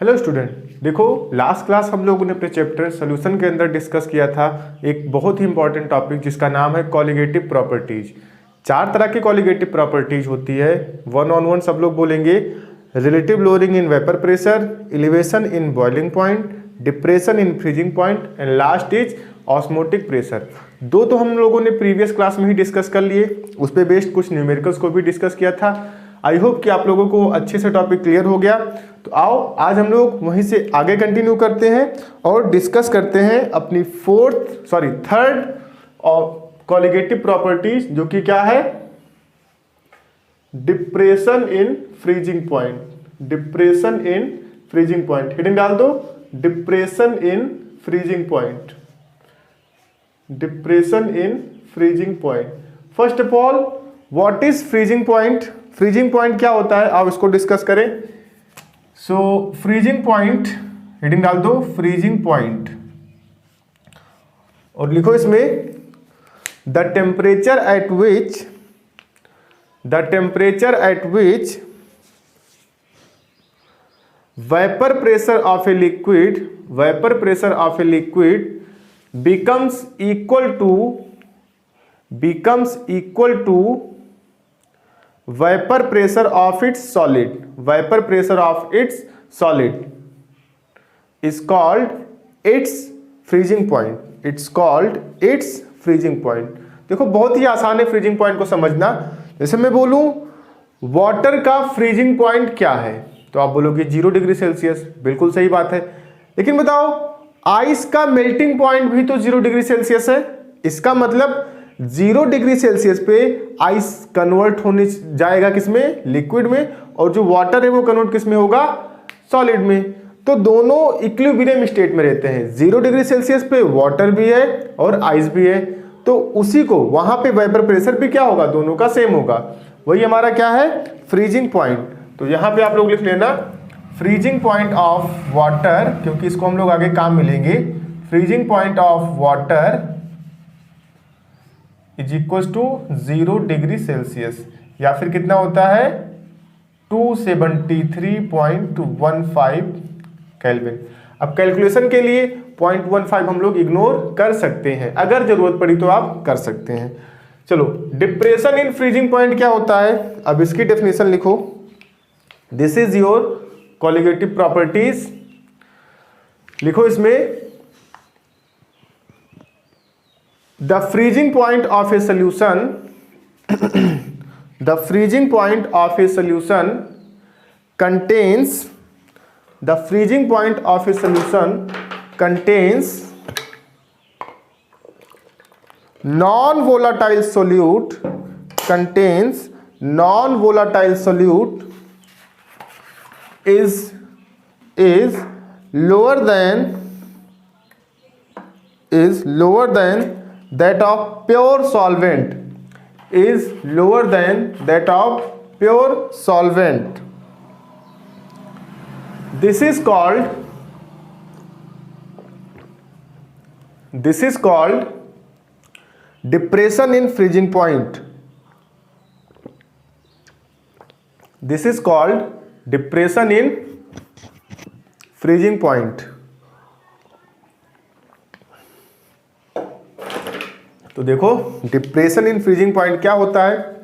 Hello student, देखो last class हम लोगों ने अपने चैप्टर सोल्यूशन के अंदर डिस्कस किया था एक बहुत ही इंपॉर्टेंट टॉपिक जिसका नाम है कॉलिगेटिव प्रॉपर्टीज। 4 तरह की कॉलिगेटिव प्रॉपर्टीज होती है। वन ऑन वन सब लोग बोलेंगे। Relative lowering in vapour pressure, elevation in boiling point, depression in freezing point and last is osmotic pressure. दो तो हम लोगों ने प्रीवियस क्लास में ही डिस्कस कर लिए, उस पर बेस्ड कुछ न्यूमेरिकल्स को भी डिस्कस किया था। आई होप कि आप लोगों को अच्छे से टॉपिक क्लियर हो गया। तो आओ आज हम लोग वहीं से आगे कंटिन्यू करते हैं और डिस्कस करते हैं अपनी थर्ड और कॉलिगेटिव प्रॉपर्टीज, जो कि क्या है, depression in freezing point. Depression in freezing point heading डाल दो, depression in freezing point. Depression in freezing point. First of all, what is freezing point? Freezing point क्या होता है, आप इसको डिस्कस करें। सो फ्रीजिंग पॉइंट हेडिंग डाल दो, फ्रीजिंग पॉइंट, और लिखो इसमें the temperature at which vapour pressure of a liquid becomes equal to vapor pressure of its solid is called its freezing point. देखो बहुत ही आसान है फ्रीजिंग पॉइंट को समझना। जैसे मैं बोलूं वाटर का फ्रीजिंग पॉइंट क्या है, तो आप बोलोगे 0 डिग्री सेल्सियस। बिल्कुल सही बात है, लेकिन बताओ आइस का मेल्टिंग पॉइंट भी तो 0 डिग्री सेल्सियस है। इसका मतलब 0 डिग्री सेल्सियस पे आइस कन्वर्ट होने जाएगा किसमें, लिक्विड में, और जो वाटर है वो कन्वर्ट किसमें होगा, सॉलिड में। तो दोनों इक्विलिब्रियम स्टेट में रहते हैं। 0 डिग्री सेल्सियस पे वाटर भी है और आइस भी है, तो उसी को वहां पे वेपर प्रेशर भी क्या होगा, दोनों का सेम होगा। वही हमारा क्या है, फ्रीजिंग पॉइंट। तो यहां पे आप लोग लिख लेना फ्रीजिंग पॉइंट ऑफ वाटर, क्योंकि इसको हम लोग आगे काम मिलेंगे। Freezing point of water is equal to 0 degree Celsius, या फिर कितना होता है 273.15 केल्विन। अब कैलकुलेशन के लिए 0.15 हम लोग इग्नोर कर सकते हैं, अगर जरूरत पड़ी तो आप कर सकते हैं। चलो, डिप्रेशन इन फ्रीजिंग पॉइंट क्या होता है, अब इसकी डेफिनेशन लिखो। This is your colligative properties. लिखो इसमें the freezing point of A solution contains non-volatile solute is lower than that of pure solvent. This is called depression in freezing point. This is called depression in freezing point. तो देखो depression in freezing point क्या होता है।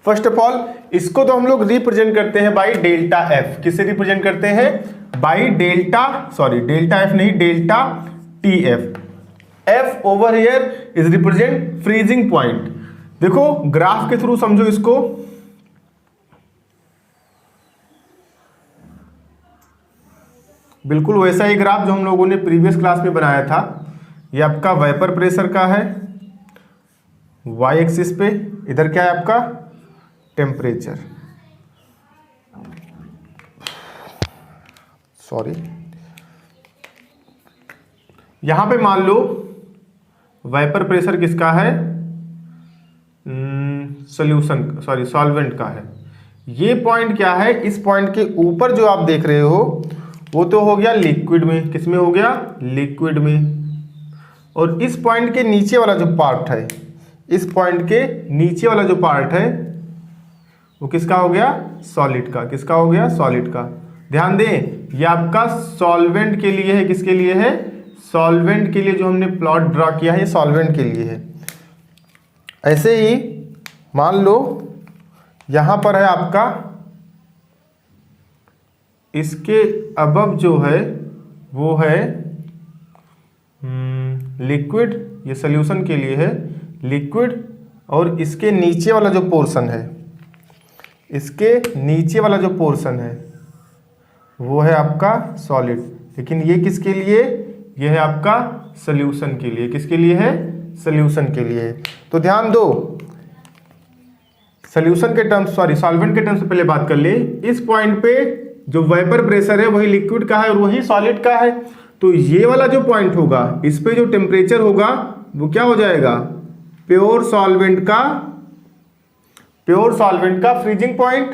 First of all, इसको तो हम लोग represent करते हैं बाई डेल्टा एफ। किससे रिप्रेजेंट करते हैं, बाई डेल्टा एफ नहीं, delta T F. F over here is represent freezing point. देखो ग्राफ के थ्रू समझो इसको। बिल्कुल वैसा ही ग्राफ जो हम लोगों ने प्रीवियस क्लास में बनाया था। ये आपका वेपर प्रेशर का है y एक्सिस पे, इधर क्या है आपका टेम्परेचर। यहां पे मान लो वेपर प्रेशर किसका है, सॉल्वेंट का है। ये पॉइंट क्या है, इस पॉइंट के ऊपर जो आप देख रहे हो वो तो हो गया लिक्विड में। किस में हो गया, लिक्विड में। और इस पॉइंट के नीचे वाला जो पार्ट है, इस पॉइंट के नीचे वाला जो पार्ट है वो किसका हो गया, सॉलिड का। किसका हो गया, सॉलिड का। ध्यान दें, ये आपका सॉल्वेंट के लिए है। किसके लिए है? सॉल्वेंट के लिए। जो हमने प्लॉट ड्रा किया है ये सॉल्वेंट के लिए है। ऐसे ही मान लो यहां पर है आपका, इसके अबव जो है वो है लिक्विड, ये सॉल्यूशन के लिए है लिक्विड, और इसके नीचे वाला जो पोर्शन है, इसके नीचे वाला जो पोर्शन है वो है आपका सॉलिड। लेकिन ये किसके लिए? ये है आपका सॉल्यूशन के लिए। किसके लिए है? सॉल्यूशन के लिए। तो ध्यान दो, सॉल्यूशन के टर्म्स, सॉरी सॉल्वेंट के टर्म्स से पहले बात कर ले। इस पॉइंट पे जो वेपर प्रेशर है वही लिक्विड का है और वही सॉलिड का है। तो ये वाला जो पॉइंट होगा, इस पे जो टेम्परेचर होगा वो क्या हो जाएगा? प्योर सॉल्वेंट का फ्रीजिंग पॉइंट।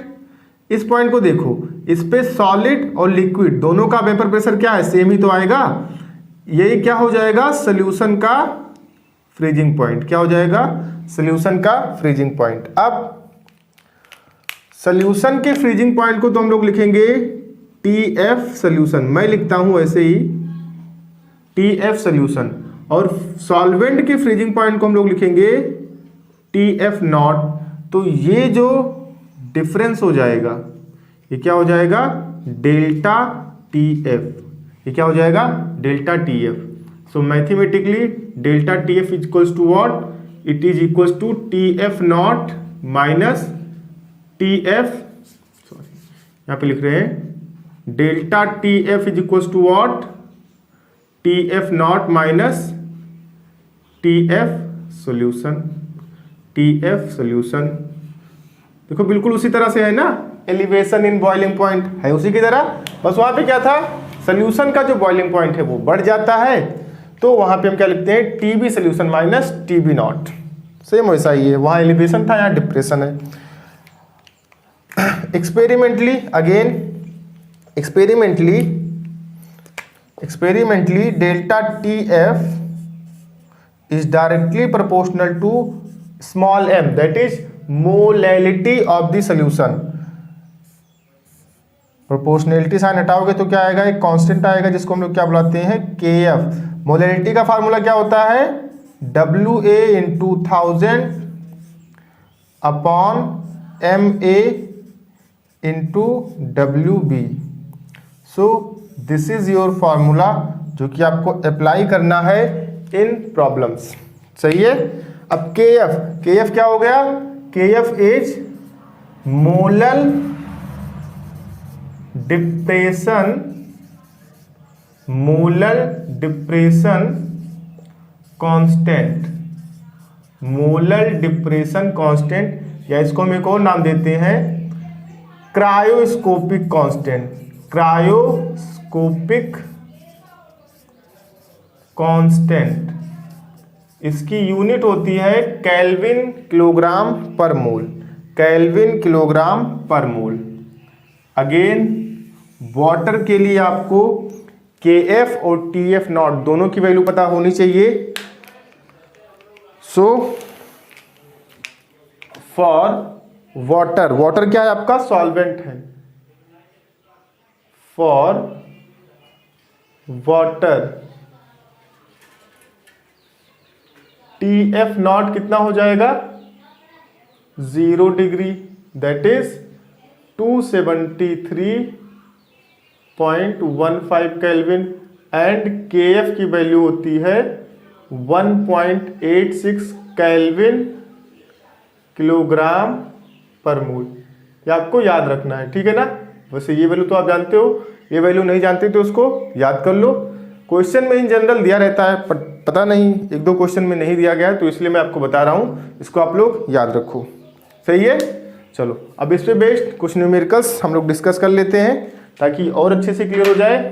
इस पॉइंट को देखो, इस पे सॉलिड और लिक्विड दोनों का वेपर प्रेशर क्या है? सेम ही तो आएगा। यही क्या हो जाएगा? सॉल्यूशन का फ्रीजिंग पॉइंट। क्या हो जाएगा? सॉल्यूशन का फ्रीजिंग पॉइंट। अब सॉल्यूशन के फ्रीजिंग पॉइंट को तो हम लोग लिखेंगे TF सॉल्यूशन। मैं लिखता हूं ऐसे ही TF सॉल्यूशन, और सॉल्वेंट के फ्रीजिंग पॉइंट को हम लोग लिखेंगे TF नॉट। तो ये जो डिफरेंस हो जाएगा ये क्या हो जाएगा? Delta TF। ये क्या हो जाएगा? Delta TF। So mathematically delta TF is equals to what? It is equals to TF not minus TF, sorry यहाँ पे लिख रहे हैं delta TF is equals to what? TF not minus TF solution. TF solution देखो बिल्कुल उसी तरह से है ना, एलिवेशन इन बॉइलिंग पॉइंट है उसी की तरह। बस वहां पे क्या था? सॉल्यूशन का जो बॉइलिंग पॉइंट है वो बढ़ जाता है, तो वहां पे हम क्या लिखते हैं? TB solution minus TB not. Same वैसा ही है, वहां एलिवेशन था, यहाँ डिप्रेशन है। Experimentally again, experimentally delta TF is directly proportional to small m, that is molality of the solution। Proportionality sign हटाओगे तो क्या आएगा? एक कांस्टेंट आएगा जिसको हम लोग क्या बुलाते हैं? KF। मोलैलिटी का फार्मूला क्या होता है? WA into 1000 upon MA into WB। So this is your formula जो कि आपको अप्लाई करना है इन प्रॉब्लम्स। सही है। अब KF क्या हो गया? KF is molal depression constant. Molal depression constant, या इसको हम एक और नाम देते हैं क्रायोस्कोपिक कांस्टेंट। क्रायोस्कोपिक कांस्टेंट, इसकी यूनिट होती है केल्विन किलोग्राम पर मोल। केल्विन किलोग्राम पर मोल। अगेन वाटर के लिए आपको KF और TF नॉट दोनों की वैल्यू पता होनी चाहिए। सो फॉर वाटर क्या है? आपका सॉल्वेंट है। फॉर वाटर TF नॉट कितना हो जाएगा? 0 degree, that is 273.15 kelvin, and KF की वैल्यू होती है 1.86 केल्विन किलोग्राम पर मोल। ये आपको याद रखना है, ठीक है ना। वैसे ये वैल्यू तो आप जानते हो, ये वैल्यू नहीं जानते तो उसको याद कर लो। क्वेश्चन में इन जनरल दिया रहता है, पता नहीं एक दो क्वेश्चन में नहीं दिया गया है, तो इसलिए मैं आपको बता रहा हूँ, इसको आप लोग याद रखो। सही है। चलो अब इस पे बेस्ड कुछ न्यूमेरिकल्स हम लोग डिस्कस कर लेते हैं ताकि और अच्छे से क्लियर हो जाए।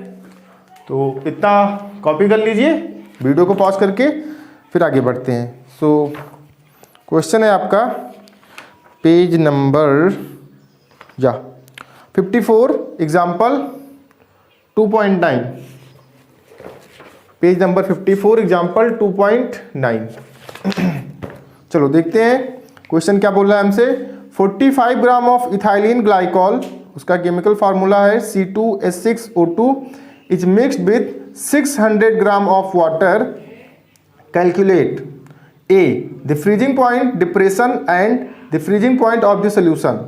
तो इतना कॉपी कर लीजिए, वीडियो को पॉज करके फिर आगे बढ़ते हैं। सो क्वेश्चन है आपका page number 54, example 2.9। Page number 54, example 2.9। चलो देखते हैं क्वेश्चन क्या बोल रहा है हमसे। 45 ग्राम ऑफ इथाइलिन ग्लाइकॉल उसका केमिकल फार्मूला है C2H6O2 is mixed with 600 gram of water. Calculate A the freezing point, depression and the freezing point of the solution.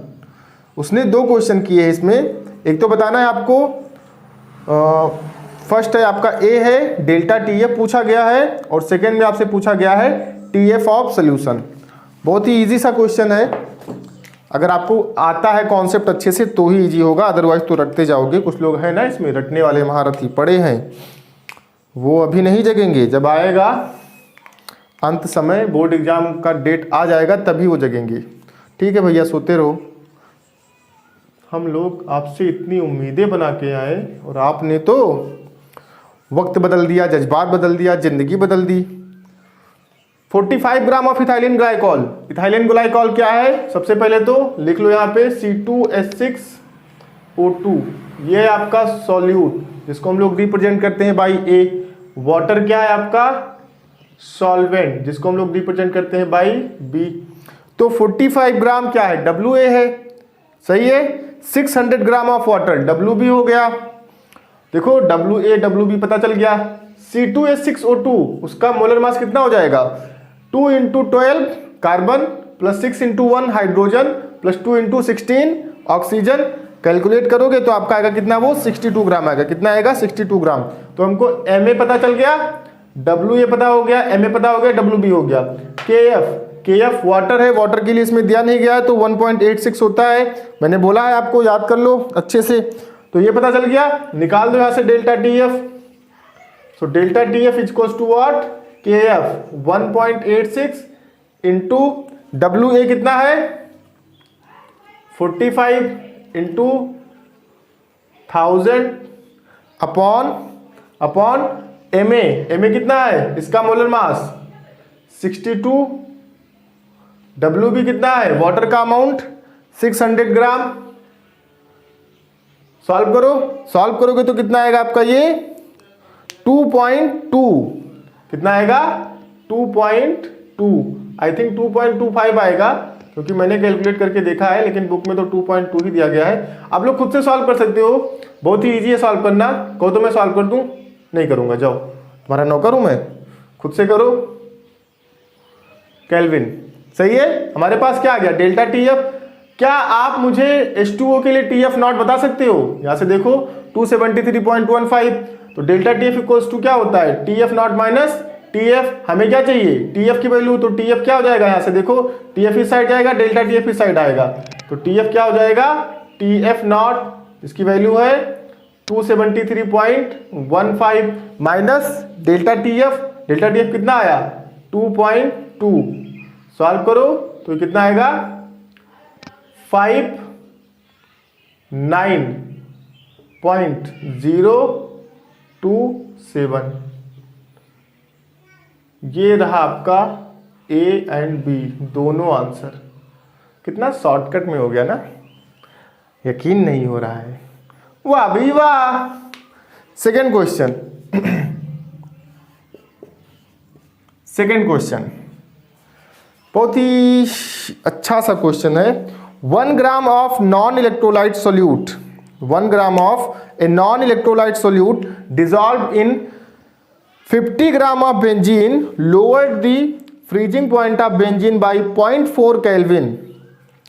उसने दो क्वेश्चन किए हैं इसमें, एक तो बताना है आपको, फर्स्ट है आपका ए है डेल्टा TF पूछा गया है, और सेकेंड में आपसे पूछा गया है TF ऑफ सोल्यूशन। बहुत ही इजी सा क्वेश्चन है, अगर आपको आता है कॉन्सेप्ट अच्छे से तो ही इजी होगा, अदरवाइज तो रटते जाओगे। कुछ लोग हैं ना इसमें रटने वाले महारथी पड़े हैं, वो अभी नहीं जगेंगे, जब आएगा अंत समय, बोर्ड एग्जाम का डेट आ जाएगा तभी वो जगेंगे। ठीक है भैया, सोते रहो। हम लोग आपसे इतनी उम्मीदें बना के आए और आपने तो वक्त बदल दिया, जज्बात बदल दिया, जिंदगी बदल दी। 45 gram of ethylene glycol. Ethylene glycol क्या है? सबसे पहले तो लिख लो यहाँ पे C2H6O2, ये है आपका सॉल्यूट जिसको हम लोग रिप्रेजेंट करते हैं बाई A। वाटर क्या है आपका? सॉल्वेंट जिसको हम लोग रिप्रेजेंट करते हैं बाई B। तो 45 ग्राम क्या है? WA है, सही है। 600 ग्राम ऑफ वाटर, WB हो गया। देखो WA WB पता चल गया। C2H6O2 उसका मोलर मास कितना हो जाएगा? 2 × 12 carbon plus 6 × 1 hydrogen plus 2 × 16 oxygen. Calculate करोगे तो आपका आएगा कितना? वो 62 ग्राम आएगा। कितना आएगा? 62 ग्राम। तो हमको MA पता चल गया, WA पता हो गया, MA पता हो गया, WB हो गया। KF वाटर है, वाटर के लिए इसमें दिया नहीं गया है तो 1.86 होता है। मैंने बोला है आपको, याद कर लो अच्छे से। तो ये पता चल गया, निकाल दो यहाँ से delta TF। So delta TF equals to what? KF 1.86 into WA कितना है? 45 इंटू 1000 अपॉन MA कितना है? इसका मोलर मास 62। WB कितना है? वाटर का अमाउंट 600 ग्राम। सॉल्व करोगे तो कितना आएगा आपका? ये 2.2। कितना आएगा? 2.2। आई थिंक 2.25 आएगा, क्योंकि मैंने कैलकुलेट करके देखा है, लेकिन बुक में तो 2.2 ही दिया गया है। आप लोग खुद से सॉल्व कर सकते हो, बहुत ही ईजी है सॉल्व करना। कहो तो मैं सॉल्व कर दूं? नहीं करूंगा, जाओ, तुम्हारा नौकर हूं मैं, खुद से करो। केल्विन, सही है। हमारे पास क्या आ गया? Delta TF। क्या आप मुझे H2O के लिए TF नॉट बता सकते हो? यहां से देखो 273.15। तो डेल्टा TF इक्वल्स टू क्या होता है? TF not minus TF। हमें क्या चाहिए? TF की वैल्यू। तो TF क्या हो जाएगा? यहां से देखो TF इस साइड जाएगा, डेल्टा TF इस साइड आएगा। तो TF क्या हो जाएगा? TF नॉट, इसकी वैल्यू है 273.15 minus delta TF। Delta TF कितना आया? 2.2। सॉल्व करो तो कितना आएगा? 59.027। ये रहा आपका A एंड B दोनों आंसर। कितना शॉर्टकट में हो गया ना, यकीन नहीं हो रहा है। वाह भाई वाह। सेकेंड क्वेश्चन बहुत ही अच्छा सा क्वेश्चन है। 1 gram of non electrolyte solute, 1 gram of a non electrolyte solute dissolve in 50 gram of benzene lowered the freezing point of benzene by 0.4 kelvin.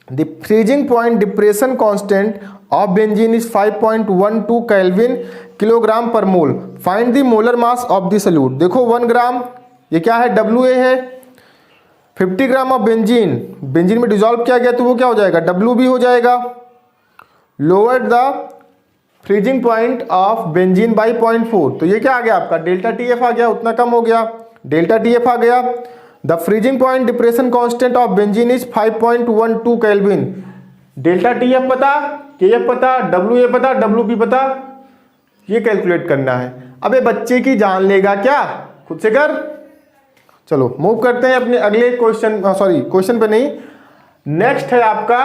The freezing point depression constant of benzene is 5.12 kelvin kilogram per mole. Find the molar mass of the solute. देखो 1 gram, ये क्या है? WA है। 50 gram of benzene में dissolve किया गया तो वो क्या हो जाएगा? WB हो जाएगा। Lower the freezing point of benzene by 0.4। तो ये क्या आ गया आपका? डेल्टा TF आ गया, उतना कम हो गया, डेल्टा TF आ गया। The freezing point depression constant of benzene is 5.12 kelvin. Delta TF पता, KF पता, WA पता, WB पता, ये कैलकुलेट करना है। अबे बच्चे की जान लेगा क्या? खुद से कर। चलो मूव करते हैं अपने अगले क्वेश्चन, सॉरी क्वेश्चन पे नहीं, नेक्स्ट है आपका।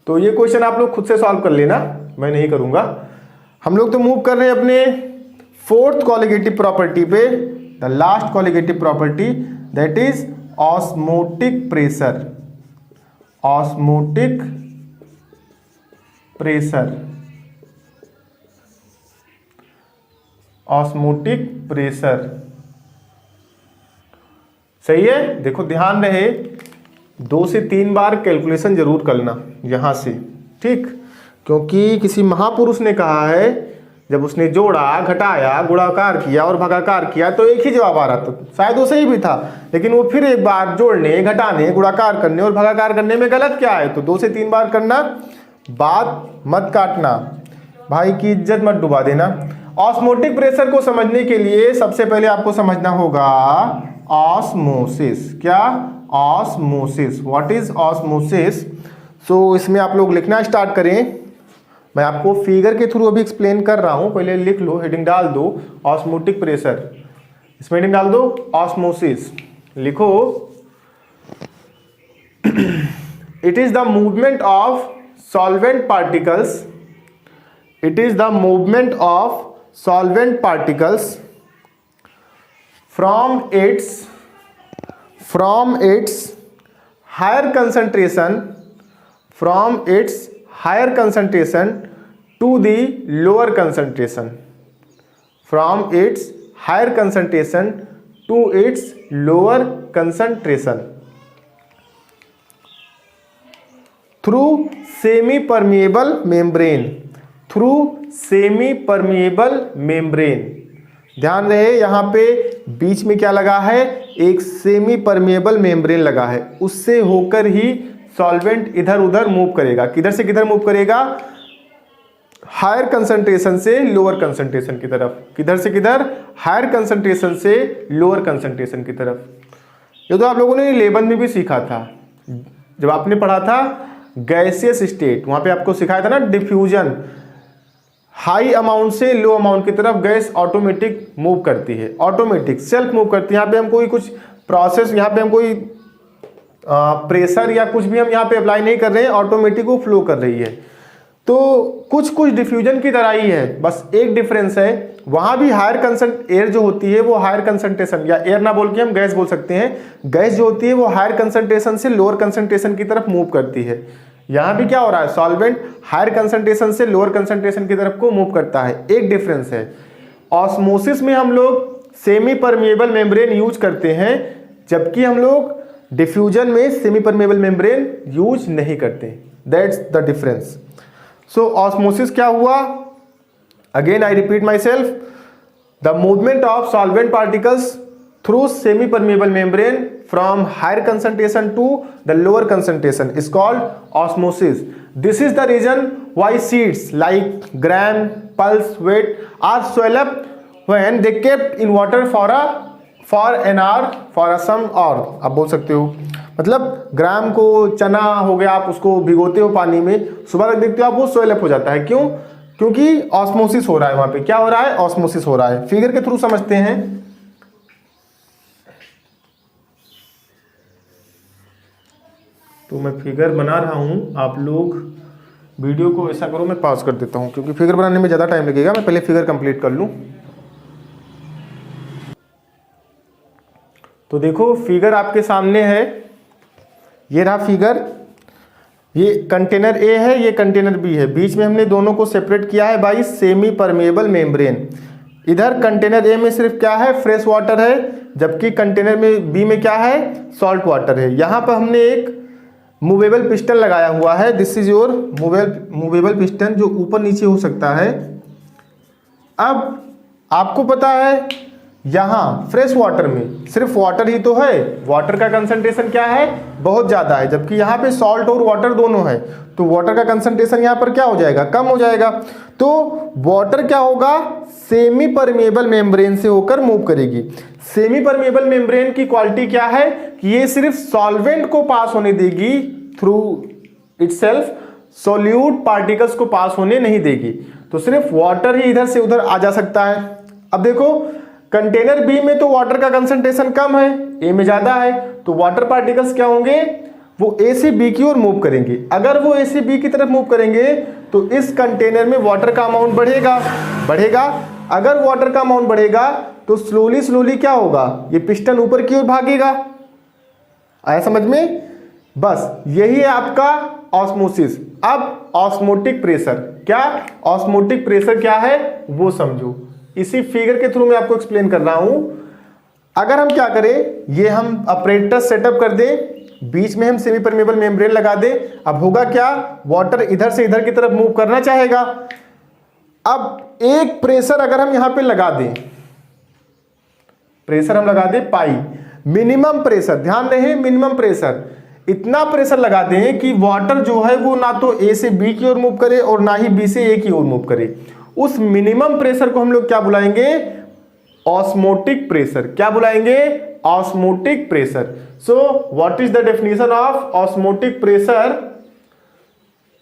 तो ये क्वेश्चन आप लोग खुद से सॉल्व कर लेना, मैं नहीं करूंगा। हम लोग तो मूव कर रहे हैं अपने फोर्थ कॉलिगेटिव प्रॉपर्टी पे, the last colligative property, that is osmotic pressure. Osmotic pressure, osmotic pressure. सही है। देखो ध्यान रहे 2 से 3 बार कैलकुलेशन जरूर करना यहां से, ठीक, क्योंकि किसी महापुरुष ने कहा है जब उसने जोड़ा, घटाया, गुणाकार किया और भागाकार किया तो एक ही जवाब आ रहा था। शायद वो सही भी था, लेकिन वो फिर एक बार जोड़ने, घटाने, गुणाकार करने और भागाकार करने में गलत क्या है? तो 2 से 3 बार करना, बात मत काटना, भाई की इज्जत मत डुबा देना। ऑस्मोटिक प्रेशर को समझने के लिए सबसे पहले आपको समझना होगा ऑस्मोसिस। क्या? Osmosis. What is osmosis? So इसमें आप लोग लिखना स्टार्ट करें। मैं आपको फिगर के थ्रू अभी एक्सप्लेन कर रहा हूं, पहले लिख लो, हेडिंग डाल दो ऑस्मोटिक प्रेशर, इसमें हेडिंग डाल दो ऑस्मोसिस, लिखो it is the movement of solvent particles, it is the movement of solvent particles from its higher concentration to the lower concentration, from its higher concentration to its lower concentration through semi permeable membrane, through semi permeable membrane. ध्यान रहे यहां पे बीच में क्या लगा है? एक semi permeable membrane लगा है, उससे होकर ही सॉल्वेंट इधर उधर मूव करेगा। किधर से किधर मूव करेगा? हायर कंसंट्रेशन से लोअर कंसंट्रेशन की तरफ। किधर से किधर? हायर कंसंट्रेशन से लोअर कंसंट्रेशन की तरफ। ये तो आप लोगों ने 11 में भी सीखा था, जब आपने पढ़ा था गैसियस स्टेट, वहां पे आपको सिखाया था ना डिफ्यूजन, हाई अमाउंट से लो अमाउंट की तरफ गैस ऑटोमेटिक मूव करती है, ऑटोमेटिक सेल्फ मूव करती है। यहाँ पे हम कोई कुछ प्रोसेस, यहाँ पे हम कोई प्रेशर या कुछ भी हम यहाँ पे अप्लाई नहीं कर रहे हैं, ऑटोमेटिक वो फ्लो कर रही है। तो कुछ कुछ डिफ्यूजन की तरह ही है, बस एक डिफरेंस है, वहां भी हायर कंसंट एयर जो होती है वो हायर कंसंट्रेशन, या एयर ना बोल के हम गैस बोल सकते हैं, गैस जो होती है वो हायर कंसंट्रेशन से लोअर कंसंट्रेशन की तरफ मूव करती है। यहां भी क्या हो रहा है? सॉल्वेंट हायर कंसंट्रेशन से लोअर कंसंट्रेशन की तरफ को मूव करता है, एक डिफरेंस है। ऑस्मोसिस में हम लोग सेमी परमिएबल मेम्ब्रेन यूज करते हैं, जबकि हम लोग डिफ्यूजन में सेमी परमिएबल मेम्ब्रेन यूज नहीं करते। That's the difference. So osmosis क्या हुआ? Again I repeat my self, the movement of solvent particles through semi-permeable membrane from higher concentration to the lower concentration is called osmosis. This is the reason why seeds like gram, pulse, wheat are swell up when they kept in water for an hour, for a some hour. आप बोल सकते हो, मतलब ग्राम को, चना हो गया, आप उसको भिगोते हो पानी में, सुबह तक देखते हो आप वो swell up हो जाता है। क्यों? क्योंकि ऑस्मोसिस हो रहा है वहां पे। क्या हो रहा है? ऑस्मोसिस हो रहा है। फिगर के थ्रू समझते हैं। तो मैं फिगर बना रहा हूं, आप लोग वीडियो को ऐसा करो, मैं पॉज कर देता हूं क्योंकि फिगर बनाने में ज़्यादा टाइम लगेगा। मैं पहले फिगर कंप्लीट कर लूं। तो देखो फिगर आपके सामने है, ये रहा फिगर। ये कंटेनर ए है, ये कंटेनर बी है, बीच में हमने दोनों को सेपरेट किया है बाई सेमी परमेबल मेम्ब्रेन। इधर कंटेनर ए में सिर्फ क्या है? फ्रेश वाटर है, जबकि कंटेनर में बी में क्या है? सॉल्ट वाटर है। यहाँ पर हमने एक मूवेबल पिस्टन लगाया हुआ है। This is your movable piston, जो ऊपर नीचे हो सकता है। अब आपको पता है यहाँ फ्रेश वाटर में सिर्फ वाटर ही तो है, वाटर का कंसंट्रेशन क्या है? बहुत ज़्यादा है, जबकि यहाँ पे सॉल्ट और वाटर दोनों है, तो वाटर का कंसंट्रेशन यहाँ पर क्या हो जाएगा? कम हो जाएगा। तो वाटर क्या होगा? सेमी परमेबल मेम्ब्रेन से होकर मूव करेगी। सेमी परमेबल मेम्ब्रेन की क्वालिटी क्या है? कि ये सिर्फ सॉल्वेंट को पास होने देगी थ्रू इटसेल्फ, सोल्यूट पार्टिकल्स को पास होने नहीं देगी। तो सिर्फ वाटर ही इधर से उधर आ जा सकता है। अब देखो कंटेनर बी में तो वाटर का कंसंट्रेशन कम है, ए में ज्यादा है, तो वाटर पार्टिकल्स क्या होंगे? वो ए से बी की ओर मूव करेंगे। अगर वो ए से बी की तरफ मूव करेंगे तो इस कंटेनर में वाटर का अमाउंट बढ़ेगा। अगर वाटर का अमाउंट बढ़ेगा तो स्लोली क्या होगा? ये पिस्टन ऊपर की ओर भागेगा। आया समझ में? बस यही है आपका ऑस्मोसिस। अब ऑस्मोटिक प्रेशर, क्या ऑस्मोटिक प्रेशर क्या है वो समझो, इसी फिगर के थ्रू मैं आपको एक्सप्लेन कर रहा हूं। अगर हम क्या करें, ये हम अपरेटस सेटअप कर दें, बीच में हम सेमी परमेबल मेम्ब्रेन लगा दें, अब होगा क्या, वाटर इधर से इधर की तरफ मूव करना चाहेगा। अब एक प्रेशर अगर हम यहां पे लगा दें, प्रेशर हम लगा दें पाई, मिनिमम प्रेशर, ध्यान रहे मिनिमम प्रेशर, इतना प्रेशर लगा दें कि वाटर जो है वो ना तो ए से बी की ओर मूव करे और ना ही बी से ए की ओर मूव करे। उस मिनिमम प्रेशर को हम लोग क्या बुलाएंगे, ऑस्मोटिक प्रेशर। क्या बुलाएंगे, osmotic pressure. So what is the definition of osmotic pressure.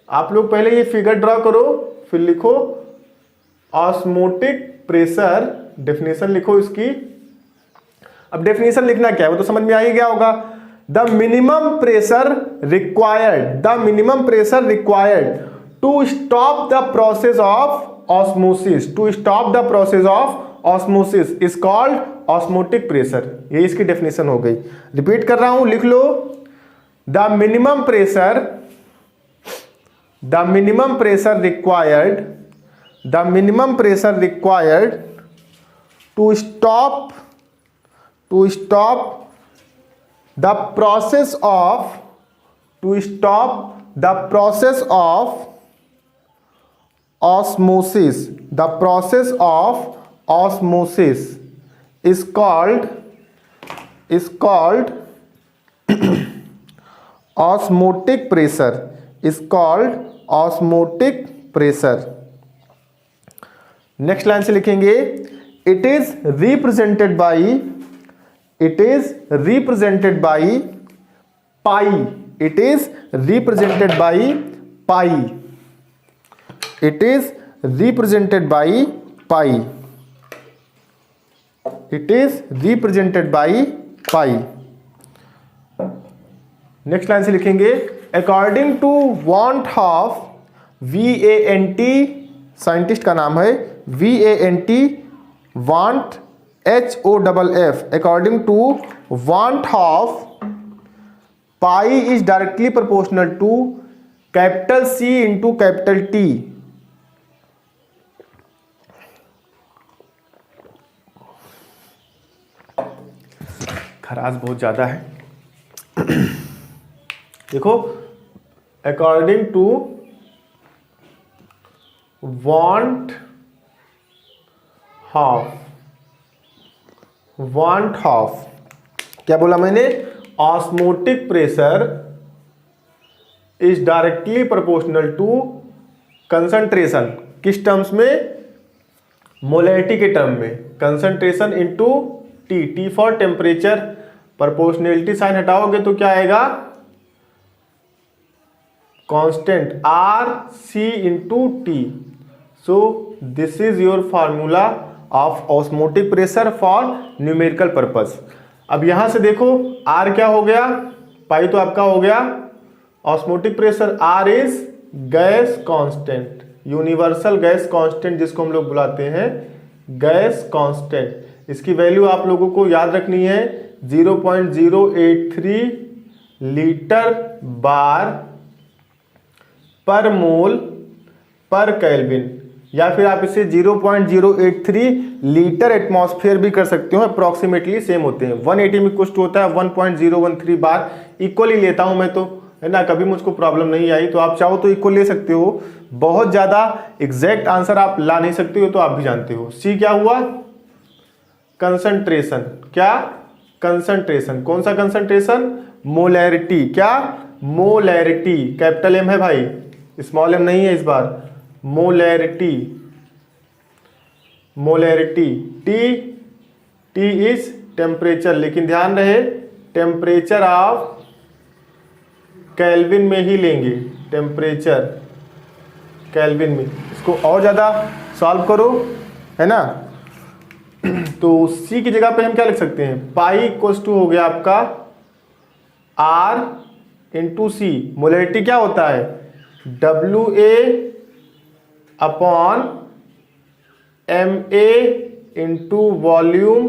आप लोग पहले ये फिगर ड्रॉ करो फिर लिखो ऑस्मोटिक प्रेशर, डेफिनेशन लिखो इसकी। अब डेफिनेशन लिखना क्या है वो तो समझ में आ ही गया होगा। The minimum pressure required, the minimum pressure required to stop the process of osmosis, to stop the process of osmosis is called osmotic pressure. ये इसकी डेफिनेशन हो गई। रिपीट कर रहा हूं, लिख लो, the minimum pressure, the minimum pressure required, the minimum pressure required to stop the process of, to stop the process of osmosis, the process of osmosis is called osmotic pressure, is called osmotic pressure। Next line से लिखेंगे, it is represented by pi, it is represented by pi, it is represented by pi, it is represented by pi। Next line से लिखेंगे, according to van't Hoff, VANT scientist का नाम है, VANT van't HOFF, according to want of pi is directly proportional to capital C into capital T। खराश बहुत ज्यादा है। देखो, according to want ऑफ, क्या बोला मैंने, osmotic pressure is directly proportional to concentration. किस टर्म्स में, मोलैरिटी के टर्म में, concentration into T, T for temperature. Proportionality sign हटाओगे तो क्या आएगा, constant RC into T. So this is your formula of osmotic pressure for numerical purpose. अब यहां से देखो R क्या हो गया, पाई तो आपका हो गया osmotic pressure. R is gas constant, universal gas constant जिसको हम लोग बुलाते हैं गैस कांस्टेंट। इसकी वैल्यू आप लोगों को याद रखनी है 0.083 लीटर बार पर मोल पर केल्विन, या फिर आप इसे 0.083 लीटर एटमॉस्फेयर भी कर सकते हो, अप्रोक्सीमेटली सेम होते हैं। 180 में कुछ होता है 1.013 बार, इक्वली लेता हूं मैं तो, है ना, कभी मुझको प्रॉब्लम नहीं आई। तो आप चाहो तो इक्वल ले सकते हो, बहुत ज्यादा एग्जैक्ट आंसर आप ला नहीं सकते हो तो आप भी जानते हो। सी क्या हुआ, कंसंट्रेशन। क्या, कंसंट्रेशन। कौन सा कंसंट्रेशन, मोलैरिटी। क्या, मोलैरिटी, कैपिटल M है भाई, स्मॉल m नहीं है इस बार। Molarity, molarity. T is temperature, लेकिन ध्यान रहे टेम्परेचर ऑफ केल्विन में ही लेंगे, टेम्परेचर केल्विन में। इसको और ज़्यादा सॉल्व करो, है ना। तो C की जगह पे हम क्या लिख सकते हैं, पाई इक्वल्स टू हो गया आपका R इंटू C। मोलैरिटी क्या होता है, WA upon MA into volume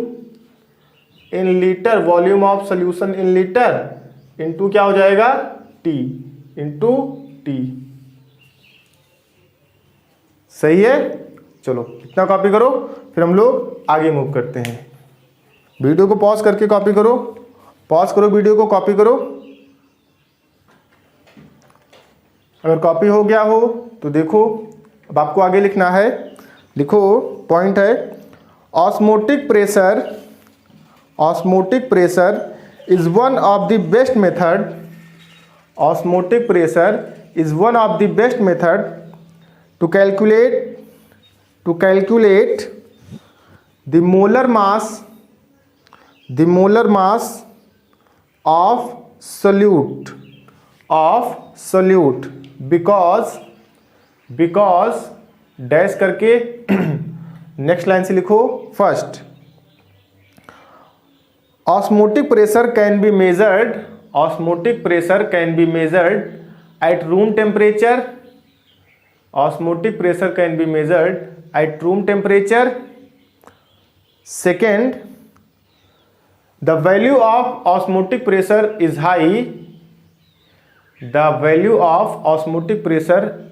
in litre, volume of solution in litre, into क्या हो जाएगा, टी इंटू टी। सही है। चलो इतना कॉपी करो, फिर हम लोग आगे मूव करते हैं। वीडियो को पॉज करके कॉपी करो, पॉज करो वीडियो को, कॉपी करो। अगर कॉपी हो गया हो तो देखो, अब आपको आगे लिखना है। लिखो, पॉइंट है osmotic pressure, osmotic pressure is one of the best method, osmotic pressure is one of the best method to calculate the molar mass of solute because dash करके नेक्स्ट लाइन से लिखो। First, osmotic pressure can be measured, osmotic pressure can be measured at room temperature, osmotic pressure can be measured at room temperature. Second, the value of osmotic pressure is high, the value of osmotic pressure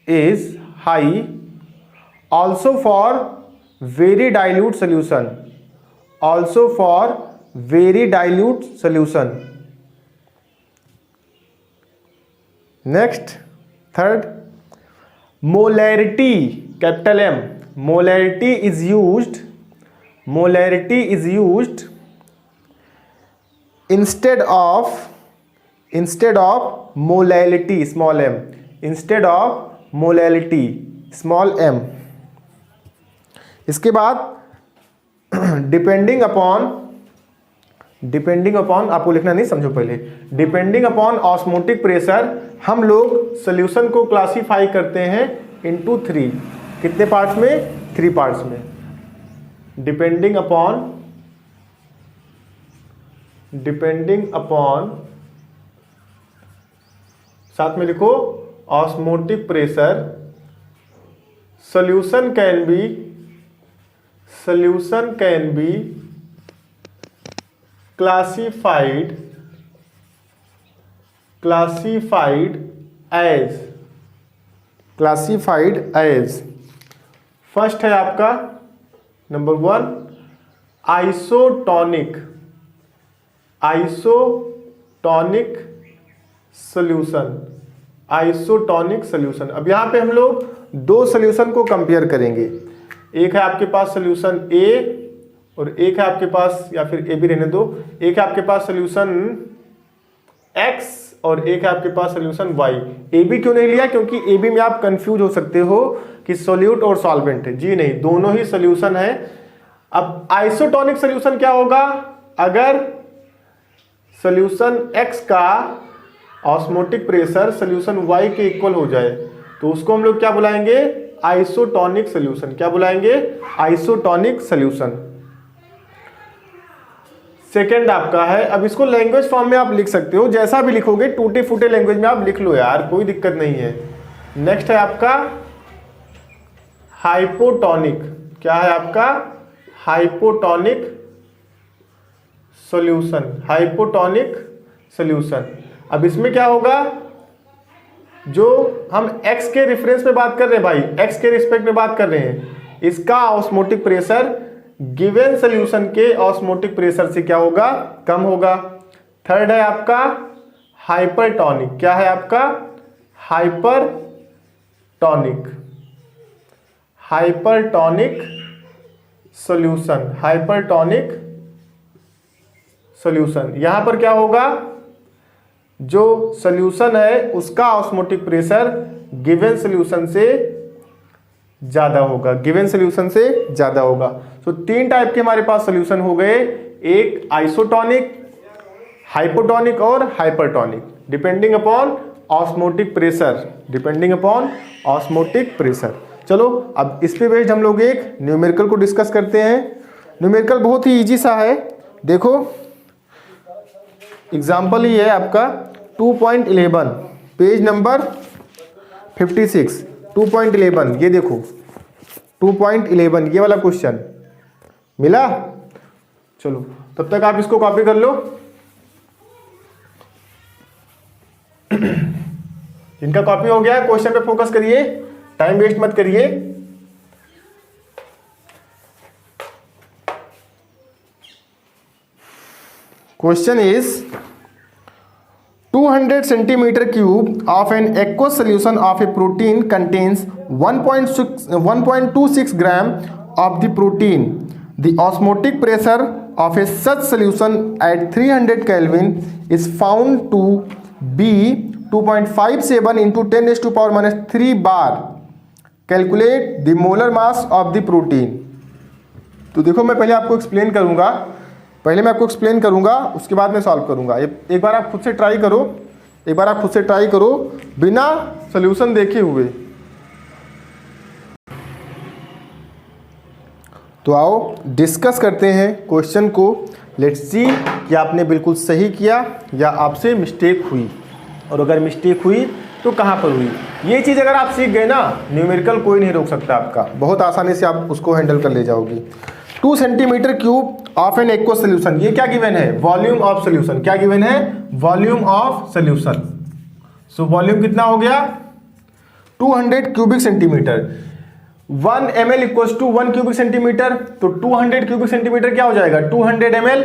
is high also for very dilute solution, also for very dilute solution. Next, third, molarity, capital M, molarity is used instead of molality, small m, instead of molality, small m. इसके बाद depending upon आपको लिखना नहीं, समझो पहले। Depending upon osmotic pressure हम लोग solution को क्लासीफाई करते हैं इनटू 3। कितने पार्ट्स में? 3 पार्ट्स में। डिपेंडिंग अपॉन साथ में लिखो osmotic pressure, solution can be classified as first है आपका नंबर 1 आइसोटोनिक सॉल्यूशन। अब यहां पे हम लोग 2 सॉल्यूशन को कंपेयर करेंगे। एक है आपके पास सॉल्यूशन ए और एक है आपके पास, या फिर ए भी रहने दो, एक है आपके पास सॉल्यूशन एक्स और एक है आपके पास सॉल्यूशन वाई। ए बी क्यों नहीं लिया? क्योंकि ए बी में आप कंफ्यूज हो सकते हो कि सॉल्यूट और सॉल्वेंट है। जी नहीं, दोनों ही सॉल्यूशन है। अब आइसोटोनिक सॉल्यूशन क्या होगा? अगर सॉल्यूशन एक्स का ऑस्मोटिक प्रेशर सॉल्यूशन वाई के इक्वल हो जाए तो उसको हम लोग क्या बुलाएंगे? Isotonic solution. क्या बुलाएंगे? Isotonic solution. सेकेंड आपका है, अब इसको लैंग्वेज फॉर्म में आप लिख सकते हो, जैसा भी लिखोगे, टूटे फूटे लैंग्वेज में आप लिख लो यार, कोई दिक्कत नहीं है। नेक्स्ट है आपका हाइपोटोनिक। क्या है आपका? Hypotonic solution. अब इसमें क्या होगा? जो हम x के रेफरेंस में बात कर रहे हैं भाई, x के रिस्पेक्ट में बात कर रहे हैं, इसका ऑस्मोटिक प्रेशर गिवन सॉल्यूशन के ऑस्मोटिक प्रेशर से क्या होगा? कम होगा। थर्ड है आपका हाइपरटोनिक। क्या है आपका? Hypertonic solution. यहां पर क्या होगा? जो सॉल्यूशन है उसका ऑस्मोटिक प्रेशर गिवन सॉल्यूशन से ज्यादा होगा, तो 3 टाइप के हमारे पास सॉल्यूशन हो गए, एक आइसोटोनिक, हाइपोटोनिक और hypertonic, depending upon osmotic pressure. चलो अब इस पे बेस्ड हम लोग एक न्यूमेरिकल को डिस्कस करते हैं। न्यूमेरिकल बहुत ही इजी सा है। देखो एग्जाम्पल ही है आपका 2.11 पेज नंबर 56, 2.11। ये देखो 2.11 ये वाला क्वेश्चन मिला। चलो तब तक आप इसको कॉपी कर लो। इनका कॉपी हो गया, क्वेश्चन पे फोकस करिए, टाइम वेस्ट मत करिए। Question is 200 centimeter cube of an aqueous solution of a protein contains 1.26 gram of the protein. The osmotic pressure of a such solution at 300 Kelvin is found to be 2.57 into 10 raised to power minus 3 bar. Calculate the molar mass of the protein. तो देखो मैं पहले आपको explain करूंगा, उसके बाद मैं solve करूंगा। एक बार आप खुद से ट्राई करो, बिना सॉल्यूशन देखे हुए। तो आओ डिस्कस करते हैं क्वेश्चन को। लेट्स सी कि आपने बिल्कुल सही किया या आपसे मिस्टेक हुई, और अगर मिस्टेक हुई तो कहाँ पर हुई। ये चीज़ अगर आप सीख गए ना, न्यूमेरिकल कोई नहीं रोक सकता आपका, बहुत आसानी से आप उसको हैंडल कर ले जाओगी। 2 centimetre cube of an aqueous solution, ये क्या गिवन है? Volume of solution. क्या गिवन है? Volume of solution. So volume कितना हो गया? 200 cubic centimetre. 1 ml equals to 1 cubic centimetre, तो 200 क्यूबिक सेंटीमीटर क्या हो जाएगा? 200 ml।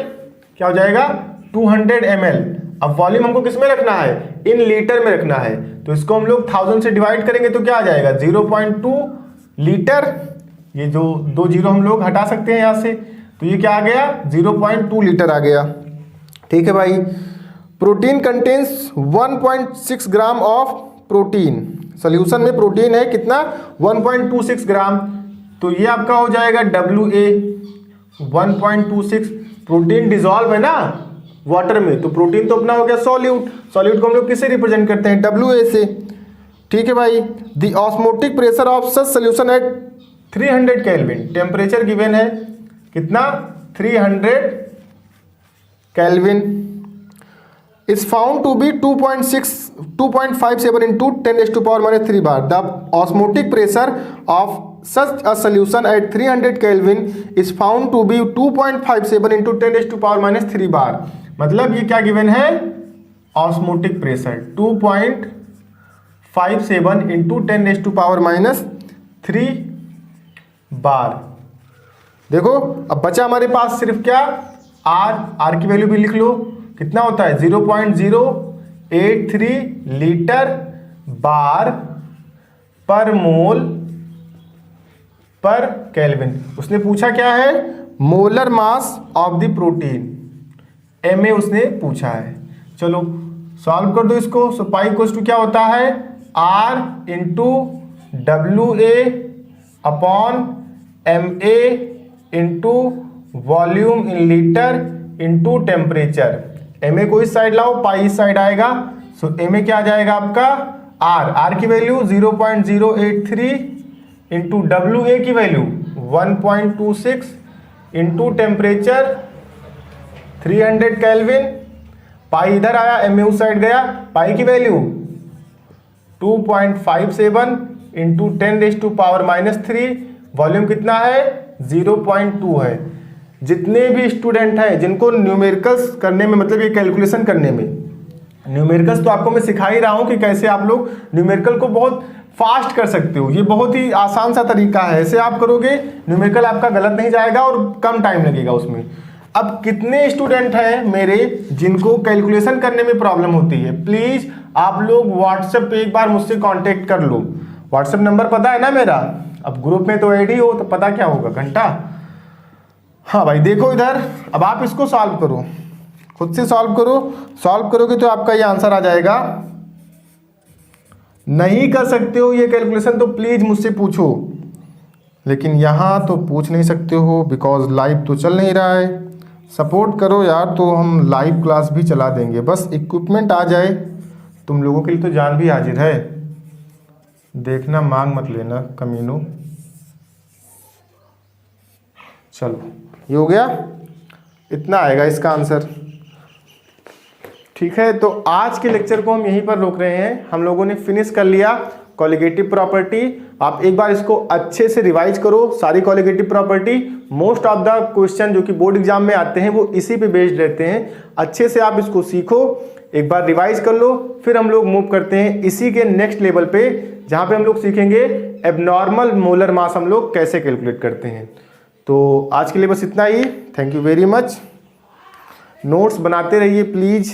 क्या हो जाएगा? 200 ml। अब वॉल्यूम हमको किस में रखना है? इन लीटर में रखना है, तो इसको हम लोग 1000 से डिवाइड करेंगे तो क्या आ जाएगा? 0.2 लीटर। ये जो 2 जीरो हम लोग हटा सकते हैं यहाँ से, तो ये क्या आ गया? 0.2 लीटर आ गया। ठीक है भाई। Protein contains 1.6 gram of protein. Solution में प्रोटीन है कितना? 1.26 ग्राम। तो ये आपका हो जाएगा WA 1.26। प्रोटीन डिजॉल्व है ना वाटर में, तो प्रोटीन तो अपना हो गया सॉल्यूट। सॉल्यूट को हम लोग किससे रिप्रेजेंट करते हैं? WA से। ठीक है भाई। The osmotic pressure of such solution at 300 kelvin. Temperature given है कितना? 300 kelvin. is found to be 2.57 into 10 raised to power minus 3 bar. The osmotic pressure of such a solution at 300 Kelvin is found to be 2.57 into 10 raised to power minus 3 bar. मतलब ये क्या given है? Osmotic pressure 2.57 into 10 raised to power minus 3 बार। देखो अब बचा हमारे पास सिर्फ क्या? आर की वैल्यू भी लिख लो, कितना होता है? 0.083 लीटर बार पर मोल पर केल्विन। उसने पूछा क्या है? Molar mass of the protein, MA उसने पूछा है। चलो सॉल्व कर दो इसको। सो पाई इक्वल्स टू क्या होता है? R into WA upon MA into volume in litre into temperature. MA को इस साइड लाओ, पाई इस साइड आएगा। सो MA क्या आ जाएगा आपका? R की वैल्यू 0.083 इंटू WA की value 1.26 into temperature 300 kelvin. Pi इधर आया, MA उस साइड गया। पाई की value 2.57 into 10 raise to power minus 3। Volume कितना है? 0.2 है। जितने भी स्टूडेंट हैं जिनको न्यूमेरिकल्स करने में, मतलब ये कैलकुलेशन करने में, न्यूमेरिकल्स तो आपको मैं सिखा ही रहा हूँ कि कैसे आप लोग न्यूमेरिकल को बहुत फास्ट कर सकते हो। ये बहुत ही आसान सा तरीका है, ऐसे आप करोगे न्यूमेरिकल आपका गलत नहीं जाएगा और कम टाइम लगेगा उसमें। अब कितने स्टूडेंट हैं मेरे जिनको कैलकुलेशन करने में प्रॉब्लम होती है? प्लीज़ आप लोग व्हाट्सएप पे एक बार मुझसे कॉन्टेक्ट कर लो। व्हाट्सएप नंबर पता है ना मेरा? अब ग्रुप में तो ऐड ही हो तो पता क्या होगा, घंटा। हाँ भाई देखो इधर, अब आप इसको सॉल्व करो, खुद से सॉल्व करो। सॉल्व करोगे तो आपका ये आंसर आ जाएगा। नहीं कर सकते हो ये कैलकुलेशन तो प्लीज़ मुझसे पूछो, लेकिन यहाँ तो पूछ नहीं सकते हो बिकॉज लाइव तो चल नहीं रहा है। सपोर्ट करो यार, तो हम लाइव क्लास भी चला देंगे, बस इक्विपमेंट आ जाए। तुम लोगों के लिए तो जान भी हाजिर है, देखना मांग मत लेना कमीनों। चलो ये हो गया, इतना आएगा इसका आंसर। ठीक है, तो आज के लेक्चर को हम यहीं पर रोक रहे हैं। हम लोगों ने फिनिश कर लिया कॉलिगेटिव प्रॉपर्टी। आप एक बार इसको अच्छे से रिवाइज करो, सारी colligative property. Most of the question जो कि बोर्ड एग्जाम में आते हैं वो इसी पे बेस्ड रहते हैं। अच्छे से आप इसको सीखो, एक बार रिवाइज कर लो, फिर हम लोग मूव करते हैं इसी के नेक्स्ट लेवल पे, जहाँ पे हम लोग सीखेंगे एबनॉर्मल मोलर मास हम लोग कैसे कैलकुलेट करते हैं। तो आज के लिए बस इतना ही। Thank you very much. Notes बनाते रहिए प्लीज़।